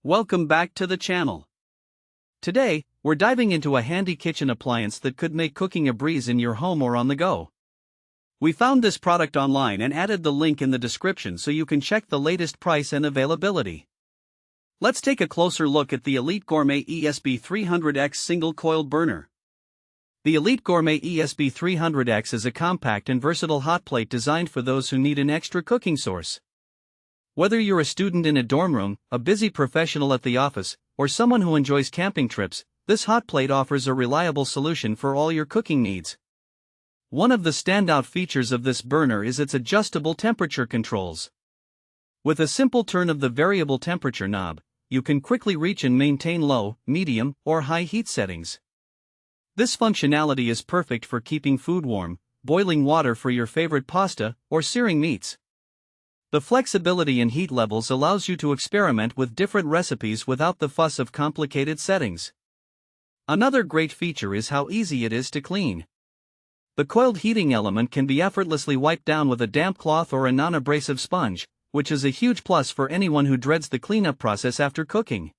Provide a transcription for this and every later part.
Welcome back to the channel. Today, we're diving into a handy kitchen appliance that could make cooking a breeze in your home or on the go. We found this product online and added the link in the description so you can check the latest price and availability. Let's take a closer look at the Elite Gourmet ESB-300X single coiled burner. The Elite Gourmet ESB-300X is a compact and versatile hot plate designed for those who need an extra cooking source. Whether you're a student in a dorm room, a busy professional at the office, or someone who enjoys camping trips, this hot plate offers a reliable solution for all your cooking needs. One of the standout features of this burner is its adjustable temperature controls. With a simple turn of the variable temperature knob, you can quickly reach and maintain low, medium, or high heat settings. This functionality is perfect for keeping food warm, boiling water for your favorite pasta, or searing meats. The flexibility in heat levels allows you to experiment with different recipes without the fuss of complicated settings. Another great feature is how easy it is to clean. The coiled heating element can be effortlessly wiped down with a damp cloth or a non-abrasive sponge, which is a huge plus for anyone who dreads the cleanup process after cooking.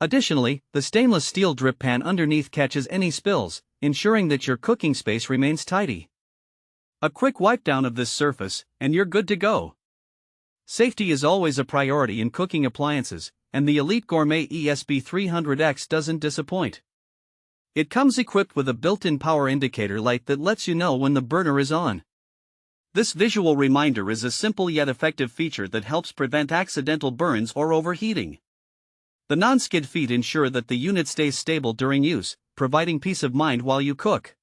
Additionally, the stainless steel drip pan underneath catches any spills, ensuring that your cooking space remains tidy. A quick wipe down of this surface, and you're good to go. Safety is always a priority in cooking appliances, and the Elite Gourmet ESB-300X doesn't disappoint. It comes equipped with a built-in power indicator light that lets you know when the burner is on. This visual reminder is a simple yet effective feature that helps prevent accidental burns or overheating. The non-skid feet ensure that the unit stays stable during use, providing peace of mind while you cook.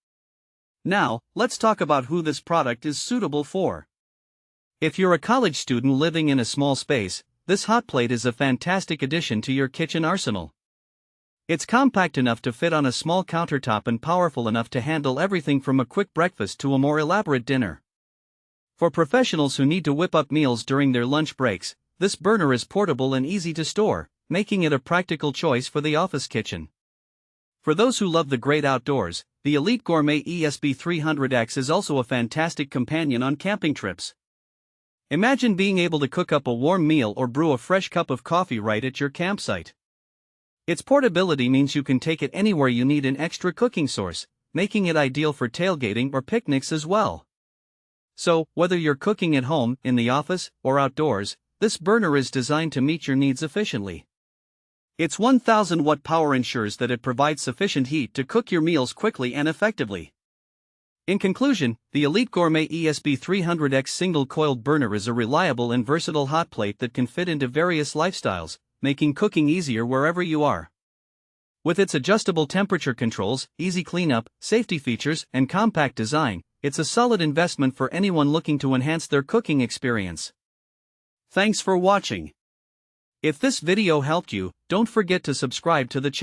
Now, let's talk about who this product is suitable for. If you're a college student living in a small space, this hot plate is a fantastic addition to your kitchen arsenal. It's compact enough to fit on a small countertop and powerful enough to handle everything from a quick breakfast to a more elaborate dinner. For professionals who need to whip up meals during their lunch breaks, this burner is portable and easy to store, making it a practical choice for the office kitchen. For those who love the great outdoors, the Elite Gourmet ESB-300X is also a fantastic companion on camping trips. Imagine being able to cook up a warm meal or brew a fresh cup of coffee right at your campsite. Its portability means you can take it anywhere you need an extra cooking source, making it ideal for tailgating or picnics as well. So, whether you're cooking at home, in the office, or outdoors, this burner is designed to meet your needs efficiently. Its 1000-watt power ensures that it provides sufficient heat to cook your meals quickly and effectively. In conclusion, the Elite Gourmet ESB-300X single coiled burner is a reliable and versatile hot plate that can fit into various lifestyles, making cooking easier wherever you are. With its adjustable temperature controls, easy cleanup, safety features, and compact design, it's a solid investment for anyone looking to enhance their cooking experience. Thanks for watching. If this video helped you, don't forget to subscribe to the channel.